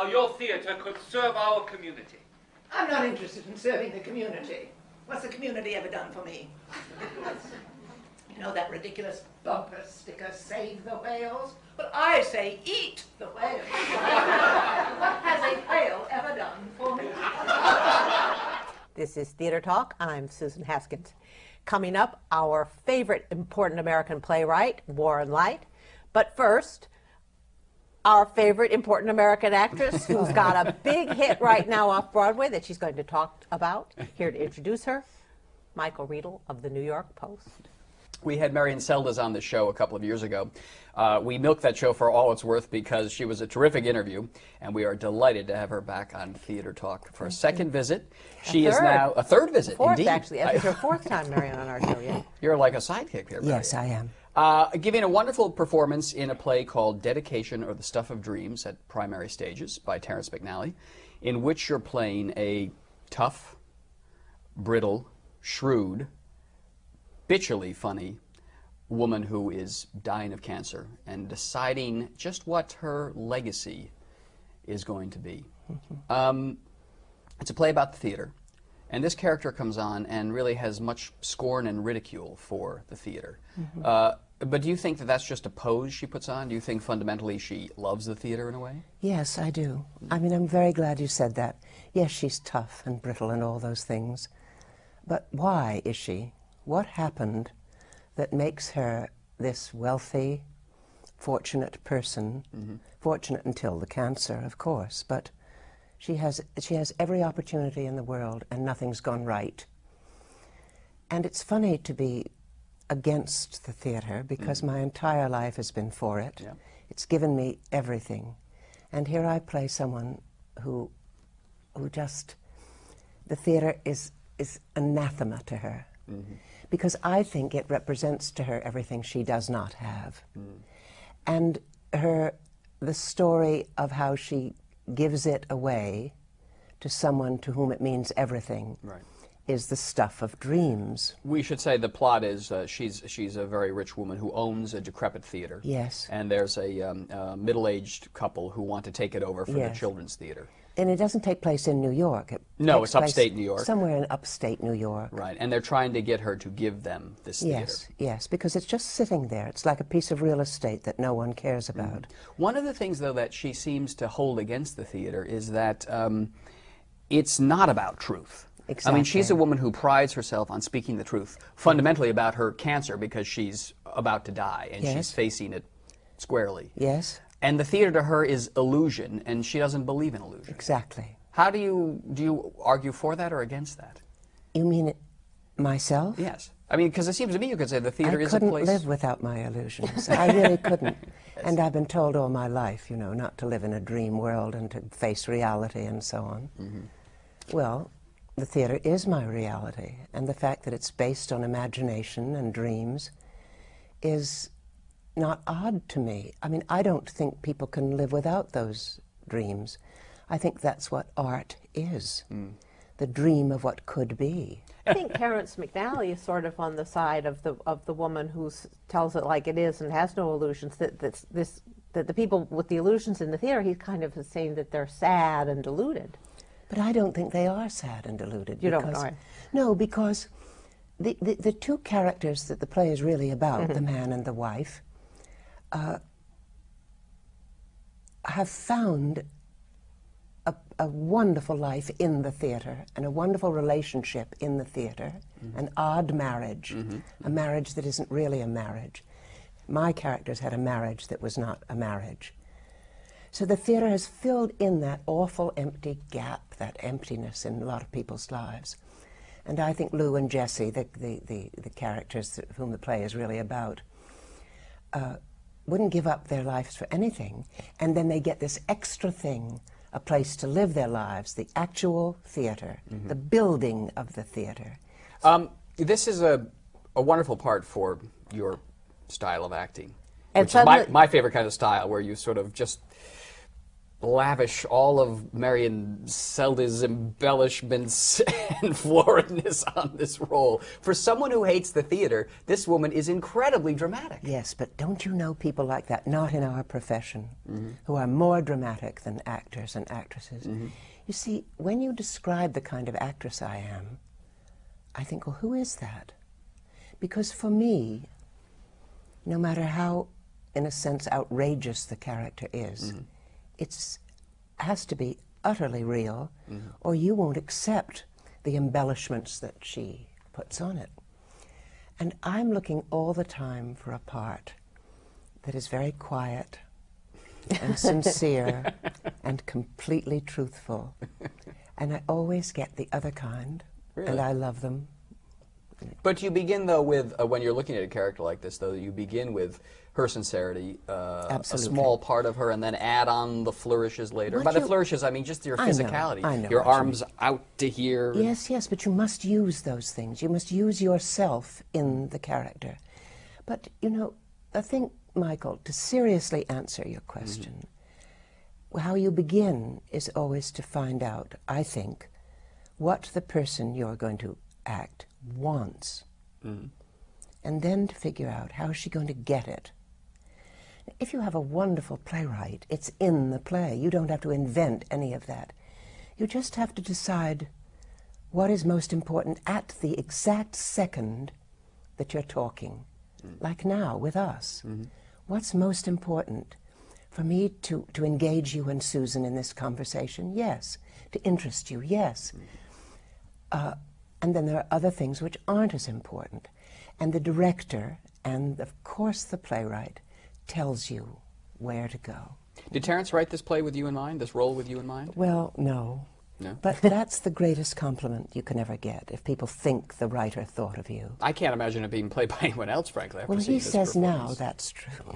how your theatre could serve our community. I'm not interested in serving the community. What's the community ever done for me? You know that ridiculous bumper sticker, save the whales? Well, I say eat the whales. What has a whale ever done for me? This is Theater Talk. I'm Susan Haskins. Coming up, our favorite important American playwright, Warren Leight. But first, our favorite important American actress who's got a big hit right now off Broadway that she's going to talk about. Here to introduce her, Michael Riedel of the New York Post. We had Marian Seldes on the show a couple of years ago. We milked that show for all it's worth because she was a terrific interview, and we are delighted to have her back on Theater Talk for a second visit. She is now a third visit, Fourth, indeed. Actually. This is her fourth time, Marian, on our show, yeah. You're like a sidekick here, Marian. Yes, I am. Giving a wonderful performance in a play called Dedication or the Stuff of Dreams at Primary Stages by Terrence McNally, in which you're playing a tough, brittle, shrewd, bitchily funny woman who is dying of cancer and deciding just what her legacy is going to be. It's a play about the theater, and this character comes on and really has much scorn and ridicule for the theater. But do you think that that's just a pose she puts on? Do you think fundamentally she loves the theater in a way? Yes, I do. I mean, I'm very glad you said that. Yes, she's tough and brittle and all those things. But why is she? What happened that makes her this wealthy, fortunate person? Fortunate until the cancer, of course, but she has every opportunity in the world and nothing's gone right. And it's funny to be against the theater because my entire life has been for it. Yeah. It's given me everything. And here I play someone who just, the theater is anathema to her. Because I think it represents to her everything she does not have. And the story of how she gives it away to someone to whom it means everything is the stuff of dreams. We should say the plot is she's a very rich woman who owns a decrepit theater. Yes. And there's a middle-aged couple who want to take it over for the children's theater. And it doesn't take place in New York. No, it's upstate New York. Somewhere in upstate New York. Right, and they're trying to get her to give them this theater. Yes, yes, because it's just sitting there. It's like a piece of real estate that no one cares about. One of the things, though, that she seems to hold against the theater is that it's not about truth. Exactly. I mean, she's a woman who prides herself on speaking the truth, fundamentally about her cancer because she's about to die, and she's facing it squarely. Yes. And the theater to her is illusion, and she doesn't believe in illusion. Exactly. How do you argue for that or against that? You mean it myself? Yes. I mean, because it seems to me you could say the theater is a couldn't place... live without my illusions. I really couldn't. And I've been told all my life, you know, not to live in a dream world and to face reality and so on. Well, the theater is my reality, and the fact that it's based on imagination and dreams is not odd to me. I mean, I don't think people can live without those dreams. I think that's what art is, the dream of what could be. I think Terrence McNally is sort of on the side of the woman who tells it like it is and has no illusions. That the people with the illusions in the theater, he's kind of saying that they're sad and deluded. But I don't think they are sad and deluded. You don't know? No, because the two characters that the play is really about, the man and the wife, have found a wonderful life in the theater and a wonderful relationship in the theater, an odd marriage, a marriage that isn't really a marriage. My characters had a marriage that was not a marriage. So the theater has filled in that awful empty gap, that emptiness in a lot of people's lives. And I think Lou and Jessie, the characters whom the play is really about, wouldn't give up their lives for anything, and then they get this extra thing, a place to live their lives, the actual theater, the building of the theater. This is a wonderful part for your style of acting, And which is my favorite kind of style, where you sort of just lavish all of Marian Seldes' embellishments and floridness on this role. For someone who hates the theater, this woman is incredibly dramatic. Yes, but don't you know people like that, not in our profession, who are more dramatic than actors and actresses? You see, when you describe the kind of actress I am, I think, well, who is that? Because for me, no matter how, in a sense, outrageous the character is, it has to be utterly real, or you won't accept the embellishments that she puts on it. And I'm looking all the time for a part that is very quiet and sincere and completely truthful. And I always get the other kind, and I love them. But you begin, though, with, when you're looking at a character like this, though, you begin with her sincerity, a small part of her, and then add on the flourishes later. By the flourishes, I mean just your physicality. I know your arms out to here. Yes, yes, but you must use those things. You must use yourself in the character. But, you know, I think, Michael, to seriously answer your question, how you begin is always to find out, I think, what the person you're going to act wants. And then to figure out how is she going to get it. If you have a wonderful playwright, it's in the play. You don't have to invent any of that. You just have to decide what is most important at the exact second that you're talking. Like now with us. What's most important? For me to engage you and Susan in this conversation? Yes. To interest you? Yes. And then there are other things which aren't as important. And the director, and of course the playwright, tells you where to go. Did Terrence write this play with you in mind, this role with you in mind? Well, no. No? But that's the greatest compliment you can ever get, if people think the writer thought of you. I can't imagine it being played by anyone else, frankly. Well, he says now that's true.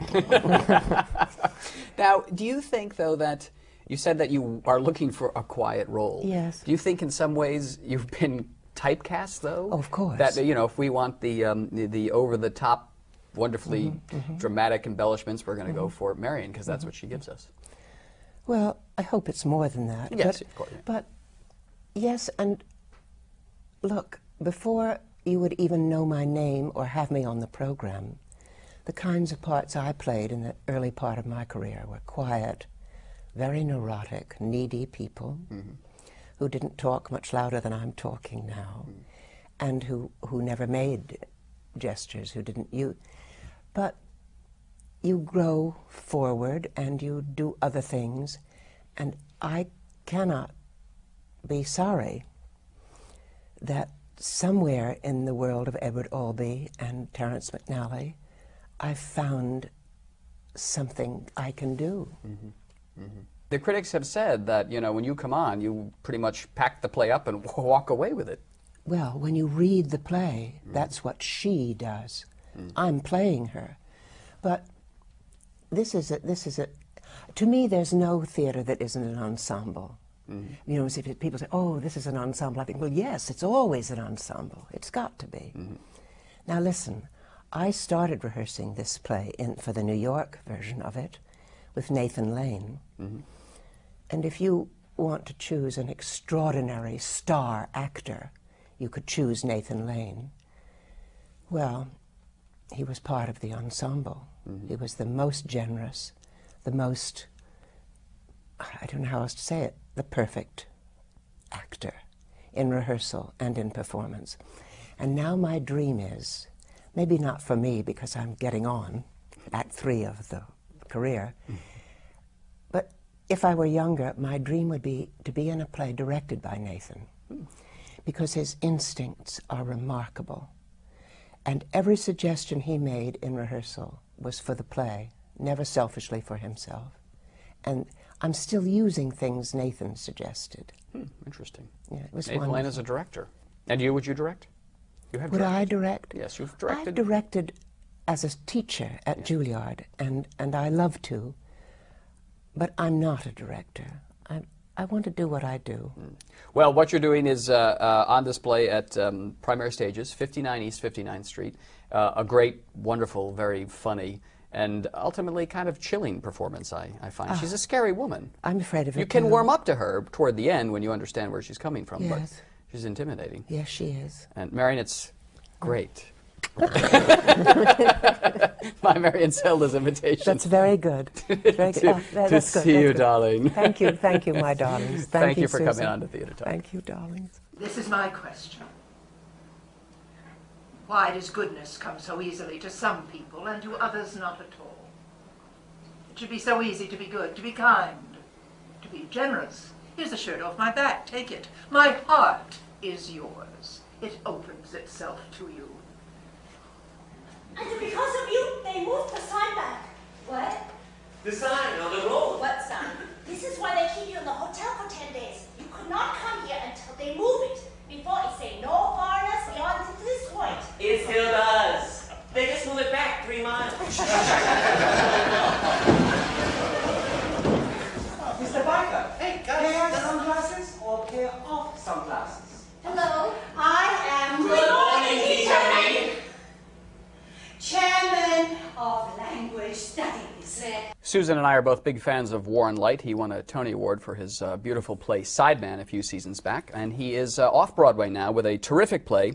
Now, do you think, though, that you said that you are looking for a quiet role? Yes. Do you think in some ways you've been typecast, though? Oh, of course. That, you know, if we want the over-the-top, wonderfully dramatic embellishments, we're going to go for Marian, because that's what she gives us. Well, I hope it's more than that. Yes, of course. But yes, and look, before you would even know my name or have me on the program, the kinds of parts I played in the early part of my career were quiet, very neurotic, needy people who didn't talk much louder than I'm talking now, and who never made gestures, who didn't use. But you grow forward and you do other things, and I cannot be sorry that somewhere in the world of Edward Albee and Terrence McNally, I've found something I can do. The critics have said that, you know, when you come on, you pretty much pack the play up and walk away with it. Well, when you read the play, that's what she does. I'm playing her. But this is a, to me, there's no theater that isn't an ensemble. You know, if people say, oh, this is an ensemble, I think, well, yes, it's always an ensemble. It's got to be. Now, listen, I started rehearsing this play for the New York version of it with Nathan Lane. And if you want to choose an extraordinary star actor, you could choose Nathan Lane. Well, he was part of the ensemble. He was the most generous, the most, I don't know how else to say it, the perfect actor in rehearsal and in performance. And now my dream is, maybe not for me because I'm getting on, Act 3 of the career, but if I were younger, my dream would be to be in a play directed by Nathan, because his instincts are remarkable. And every suggestion he made in rehearsal was for the play, never selfishly for himself. And I'm still using things Nathan suggested. Interesting. Yeah, it was Nathan Lane is a director. And you, would you direct? You have Would directed. I direct? Yes, you've directed. I directed as a teacher at Juilliard, and I love to, but I'm not a director. I want to do what I do. Well, what you're doing is on display at Primary Stages, 59 East 59th Street. A great, wonderful, very funny and ultimately kind of chilling performance, I find. She's a scary woman. I'm afraid of it. You can too. warm up to her toward the end when you understand where she's coming from, but Yes. she's intimidating. Yes, she is. And Marian, it's great. My Marian Seldes invitation. That's very good. Very good. to That's good. see you, That's good. darling. Thank you, my darlings. Thank you for Susan. coming on to Theater Talk. Thank you, darlings. This is my question. Why does goodness come so easily to some people and to others not at all? It should be so easy to be good, to be kind, to be generous. Here's the shirt off my back, take it. My heart is yours. It opens itself to you. And because of you, they moved the sign back. What? The sign on the road. What sign? This is why they keep you in the hotel for 10 days. You could not come here until they move it. Before it say no foreigners beyond this point. It still does. They just moved it back 3 miles. Mr. Barker, hey, pair sunglasses or pair of sunglasses? Hello, I am Good morning, teacher May. Chairman of Language Studies. Susan and I are both big fans of Warren Leight. He won a Tony Award for his beautiful play Sideman a few seasons back, and he is off Broadway now with a terrific play,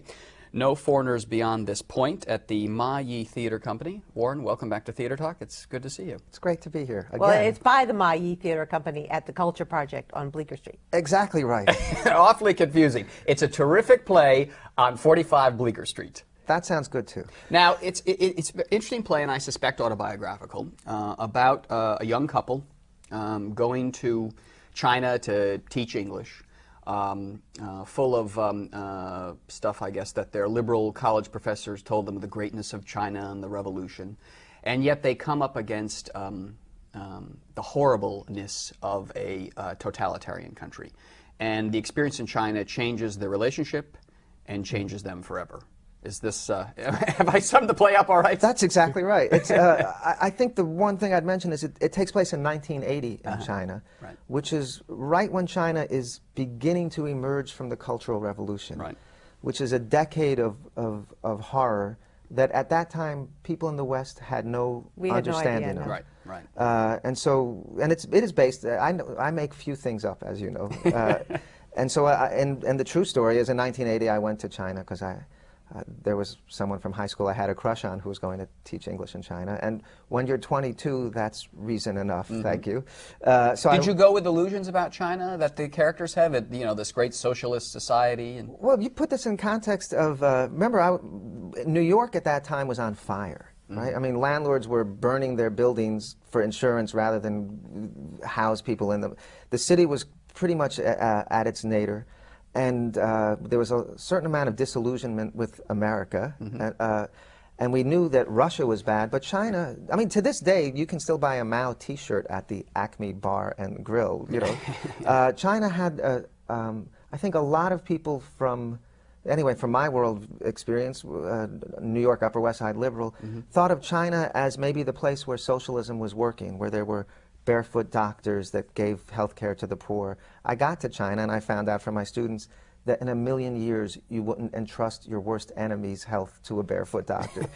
No Foreigners Beyond This Point, at the Ma Yi Theater Company. Warren, welcome back to Theater Talk. It's good to see you. It's great to be here again. Well, it's by the Ma Yi Theater Company at the Culture Project on Bleecker Street. exactly right. Awfully confusing. It's a terrific play on 45 Bleecker Street. That sounds good too. Now, it's an interesting play, and I suspect autobiographical, about a young couple going to China to teach English, full of stuff, I guess, that their liberal college professors told them of the greatness of China and the revolution. And yet they come up against the horribleness of a totalitarian country. And the experience in China changes their relationship and changes them forever. Is this, have I summed the play up all right? That's exactly right. It's, I think the one thing I'd mention is it takes place in 1980 in China, Right. which is right when China is beginning to emerge from the Cultural Revolution, Right. which is a decade of horror that at that time people in the West had no We had no understanding idea, of. no. Right, right. And it is based. I make few things up, as you know, and so and the true story is in 1980 I went to China because there was someone from high school I had a crush on who was going to teach English in China, and when you're 22, that's reason enough. Thank you. Did you go with illusions about China that the characters have? You know, this great socialist society. And Well, you put this in context of remember, New York at that time was on fire. Right? I mean, landlords were burning their buildings for insurance rather than house people in them. The city was pretty much at its nadir, and there was a certain amount of disillusionment with America. And we knew that Russia was bad, but China, I mean, to this day, you can still buy a Mao T-shirt at the Acme Bar and Grill, you know. China had, I think, a lot of people from, anyway, from my world experience, New York, Upper West Side liberal, thought of China as maybe the place where socialism was working, where there were barefoot doctors that gave health care to the poor. I got to China and I found out from my students that in a million years you wouldn't entrust your worst enemy's health to a barefoot doctor.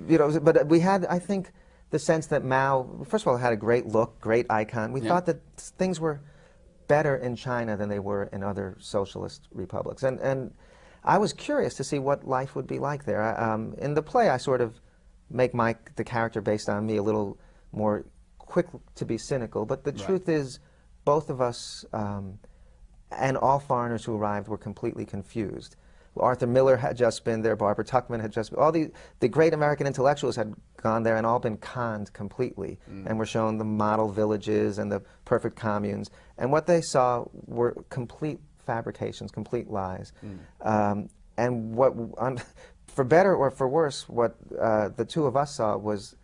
You know, but we had, I think, the sense that Mao, first of all, had a great look, great icon. We thought that things were better in China than they were in other socialist republics. And I was curious to see what life would be like there. In the play, I sort of make the character based on me a little more quick to be cynical, but the truth is both of us and all foreigners who arrived were completely confused. Arthur Miller had just been there, Barbara Tuchman had just been, all the great American intellectuals had gone there and all been conned completely and were shown the model villages and the perfect communes, and what they saw were complete fabrications, complete lies. And what, for better or for worse, what the two of us saw was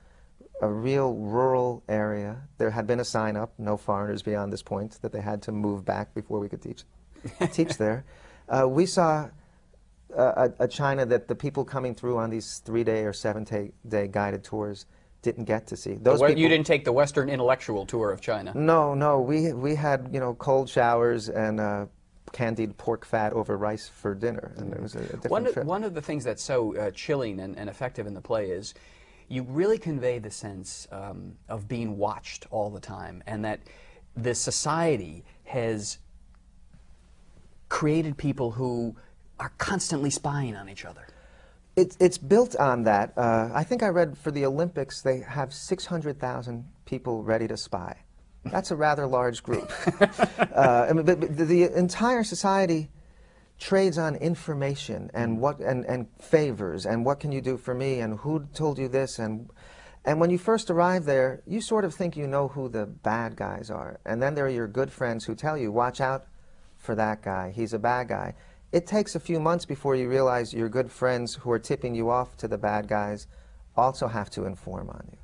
a real rural area. There had been a sign up, no foreigners beyond this point, that they had to move back before we could teach there. We saw a China that the people coming through on these 3-day or 7-day guided tours didn't get to see. Those people, you didn't take the Western intellectual tour of China? No, we had, you know, cold showers and candied pork fat over rice for dinner, and it was a different trip. One of the things that's so chilling and effective in the play is you really convey the sense of being watched all the time, and that the society has created people who are constantly spying on each other. It's built on that. I think I read for the Olympics they have 600,000 people ready to spy. That's a rather large group. I mean, but the entire society trades on information and and favors and what can you do for me and who told you this, and when you first arrive there, you sort of think you know who the bad guys are, and then there are your good friends who tell you, watch out for that guy, he's a bad guy. It takes a few months before you realize your good friends who are tipping you off to the bad guys also have to inform on you.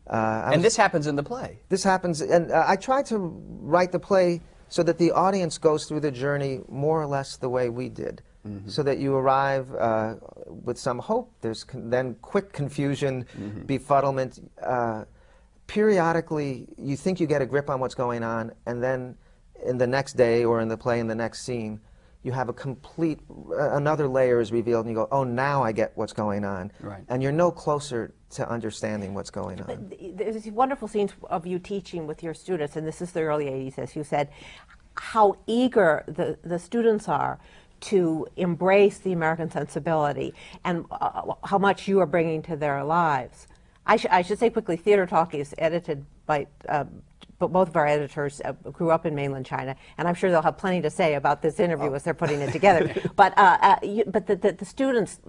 And this happens in the play. This happens, and I tried to write the play so that the audience goes through the journey more or less the way we did, so that you arrive with some hope. There's then quick confusion, befuddlement. Periodically, you think you get a grip on what's going on, and then in the next day or in the play in the next scene, you have a complete, another layer is revealed, and you go, oh, now I get what's going on. Right. And you're no closer to understanding what's going on. But there's these wonderful scenes of you teaching with your students, and this is the early 80s, as you said, how eager the students are to embrace the American sensibility and how much you are bringing to their lives. I should say quickly, Theater Talk is edited by but both of our editors grew up in mainland China, and I'm sure they'll have plenty to say about this interview as they're putting it together. But the students,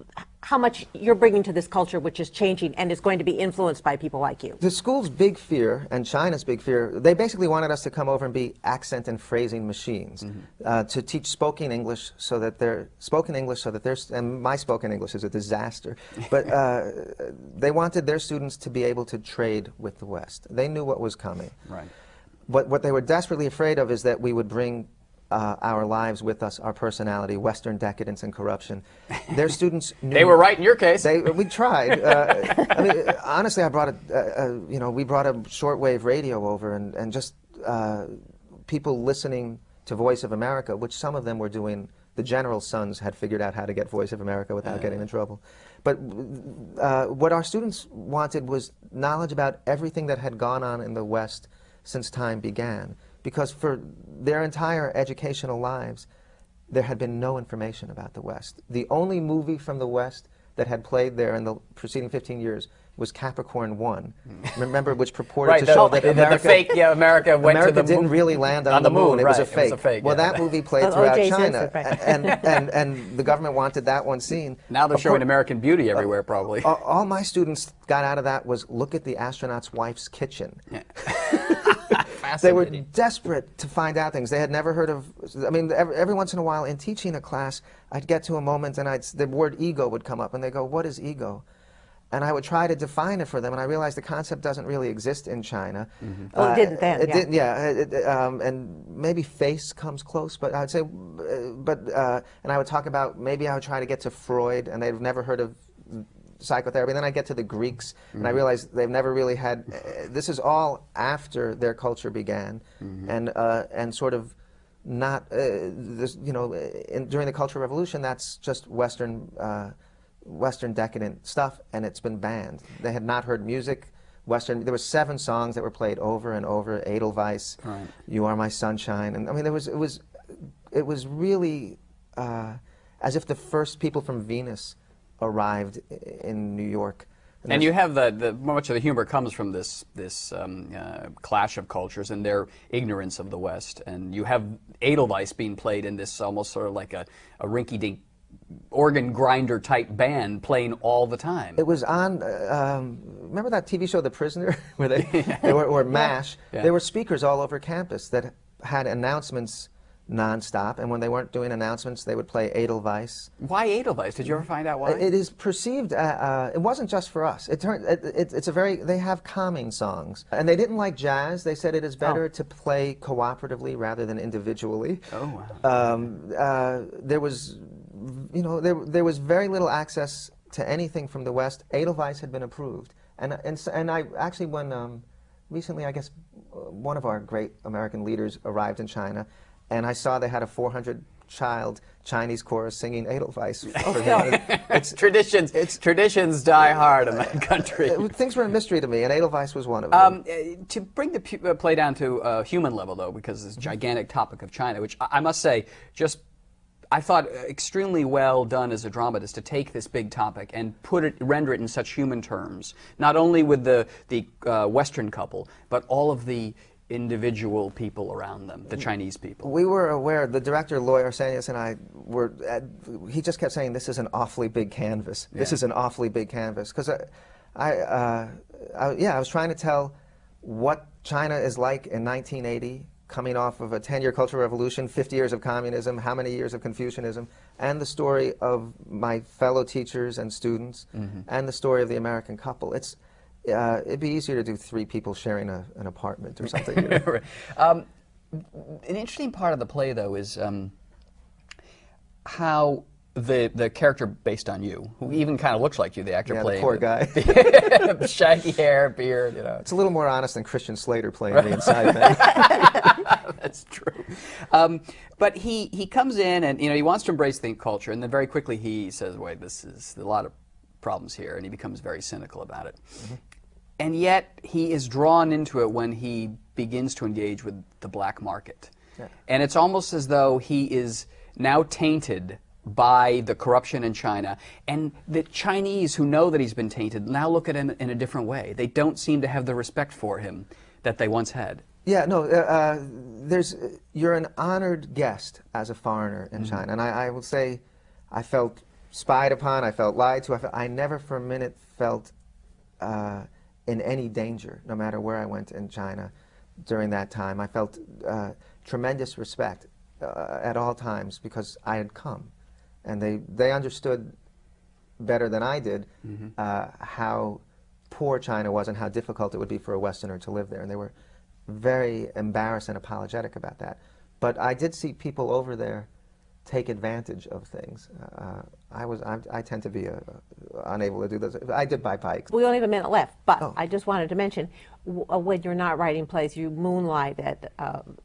how much you're bringing to this culture, which is changing and is going to be influenced by people like you. The school's big fear, and China's big fear, they basically wanted us to come over and be accent and phrasing machines, to teach spoken English so that they're, and my spoken English is a disaster, but they wanted their students to be able to trade with the West. They knew what was coming. Right. What they were desperately afraid of is that we would bring our lives with us, our personality, Western decadence and corruption. Their students knew... They were right in your case. We tried. I mean, honestly, I brought we brought a shortwave radio over, and just people listening to Voice of America, which some of them were doing. The general's sons had figured out how to get Voice of America without getting in trouble. But what our students wanted was knowledge about everything that had gone on in the West since time began, because for their entire educational lives, there had been no information about the West. The only movie from the West that had played there in the preceding 15 years was Capricorn 1. Remember, which purported to show that America, the fake, America went America to the didn't really land on the moon. It was a fake. It was a fake. Well, yeah. that movie played throughout China, and the government wanted that one scene. Now they're showing American Beauty everywhere, probably. All my students got out of that was look at the astronaut's wife's kitchen. Yeah. They were desperate to find out things. They had never heard of, I mean, every once in a while in teaching a class, I'd get to a moment and the word ego would come up, and they go, what is ego? And I would try to define it for them, and I realized the concept doesn't really exist in China. Oh, it didn't then, It didn't, yeah. And maybe face comes close, but I would say, and I would talk about, maybe I would try to get to Freud, and they've never heard of psychotherapy. Then I get to the Greeks, and I realize they've never really had. This is all after their culture began, and sort of not. This, during the Cultural Revolution, that's just Western decadent stuff, and it's been banned. They had not heard music. There were 7 songs that were played over and over. Edelweiss, right. You Are My Sunshine, and I mean, it was really as if the first people from Venus arrived in New York. And you have much of the humor comes from this clash of cultures and their ignorance of the West. And you have Edelweiss being played in this almost sort of like a rinky-dink organ grinder type band playing all the time. It was on, remember that TV show The Prisoner, where they were, or MASH? Yeah. There were speakers all over campus that had announcements nonstop, and when they weren't doing announcements, they would play Edelweiss. Why Edelweiss? Did you ever find out why? It is perceived, it wasn't just for us. They have calming songs. And they didn't like jazz. They said it is better to play cooperatively rather than individually. Oh, wow. There was, there was very little access to anything from the West. Edelweiss had been approved. And I actually, when recently, I guess, one of our great American leaders arrived in China, and I saw they had a 400 child Chinese chorus singing Edelweiss. It's traditions die hard in that country. Things were a mystery to me, and Edelweiss was one of them. To bring the play down to a human level, though, because this gigantic topic of China, which I must say, I thought extremely well done as a dramatist to take this big topic and render it in such human terms, not only with the Western couple, but all of the individual people around them, the Chinese people. We were aware, the director, Loy Arsenius, and I were, he just kept saying, this is an awfully big canvas. This is an awfully big canvas. Because I was trying to tell what China is like in 1980, coming off of a 10-year Cultural Revolution, 50 years of communism, how many years of Confucianism, and the story of my fellow teachers and students, and the story of the American couple. It'd be easier to do 3 people sharing an apartment or something. You know? An interesting part of the play, though, is how the character based on you, who even kind of looks like you, the actor playing. The poor guy. Shaggy hair, beard, you know. It's a little more honest than Christian Slater playing the inside man. That's true. But he comes in and, you know, he wants to embrace the culture, and then very quickly he says, wait, this is a lot of problems here, and he becomes very cynical about it. And yet he is drawn into it when he begins to engage with the black market. Yeah. And it's almost as though he is now tainted by the corruption in China, and the Chinese who know that he's been tainted now look at him in a different way. They don't seem to have the respect for him that they once had. Yeah, no, you're an honored guest as a foreigner in China, and I will say I felt spied upon, I felt lied to, I never for a minute felt in any danger, no matter where I went in China during that time. I felt tremendous respect at all times because I had come. And they understood better than I did how poor China was and how difficult it would be for a Westerner to live there. And they were very embarrassed and apologetic about that. But I did see people over there take advantage of things. I tend to be unable to do those. I did buy bikes. We only have a minute left, but I just wanted to mention, when you're not writing plays, you moonlight at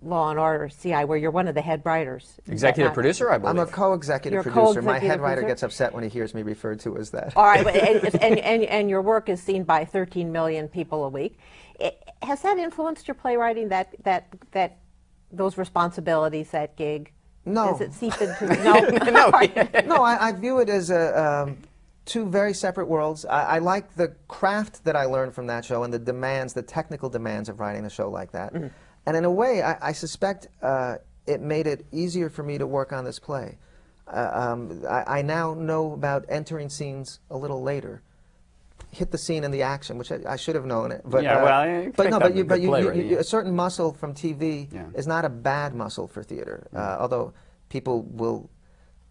Law & Order CI, where you're one of the head writers. Executive producer, I believe. I'm a co-executive producer. My head writer gets upset when he hears me referred to as that. All right, but, and your work is seen by 13 million people a week. Has that influenced your playwriting, those responsibilities, that gig? No. Does it seep into no? No, I view it as two very separate worlds. I like the craft that I learned from that show and the technical demands of writing a show like that. And in a way, I suspect it made it easier for me to work on this play. I now know about entering scenes a little later. Hit the scene in the action, which I should have known it. But, a certain muscle from TV is not a bad muscle for theater. Although people will,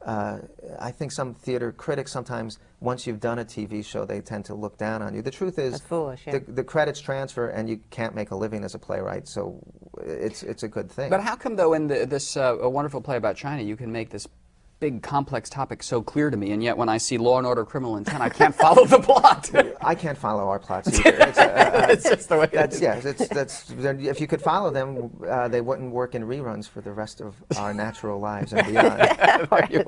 I think some theater critics sometimes, once you've done a TV show, they tend to look down on you. The truth is, that's foolish, yeah. the credits transfer, and you can't make a living as a playwright, so it's a good thing. But how come, though, in this a wonderful play about China, you can make this big, complex topic so clear to me, and yet when I see Law and Order: Criminal Intent, I can't follow the plot. I can't follow our plots either. It's just the way it is. Yeah, if you could follow them, they wouldn't work in reruns for the rest of our natural lives and beyond. There you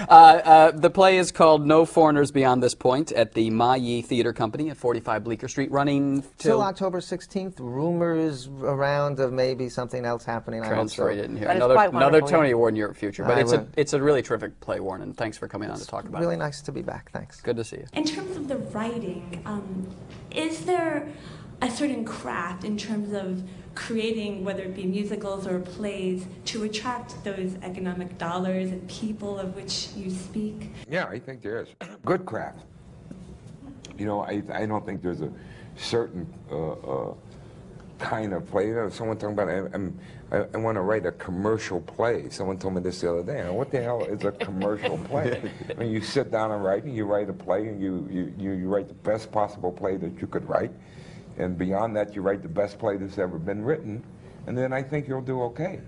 are. The play is called No Foreigners Beyond This Point at the Ma Yi Theater Company at 45 Bleecker Street, running till October 16th. Rumors around of maybe something else happening. I hope so. In here. Another Tony Award in your future, but it's a really terrific play, Warren, and thanks for coming on to talk about it. Really nice to be back. Thanks. Good to see you. In terms of the writing, is there a certain craft in terms of creating, whether it be musicals or plays, to attract those economic dollars and people of which you speak? Yeah, I think there is. Good craft. You know, I don't think there's a certain kind of play. You know, someone talking about, I want to write a commercial play. Someone told me this the other day. What the hell is a commercial play? I mean, you sit down and write, and you write a play, and you write the best possible play that you could write. And beyond that, you write the best play that's ever been written. And then I think you'll do okay.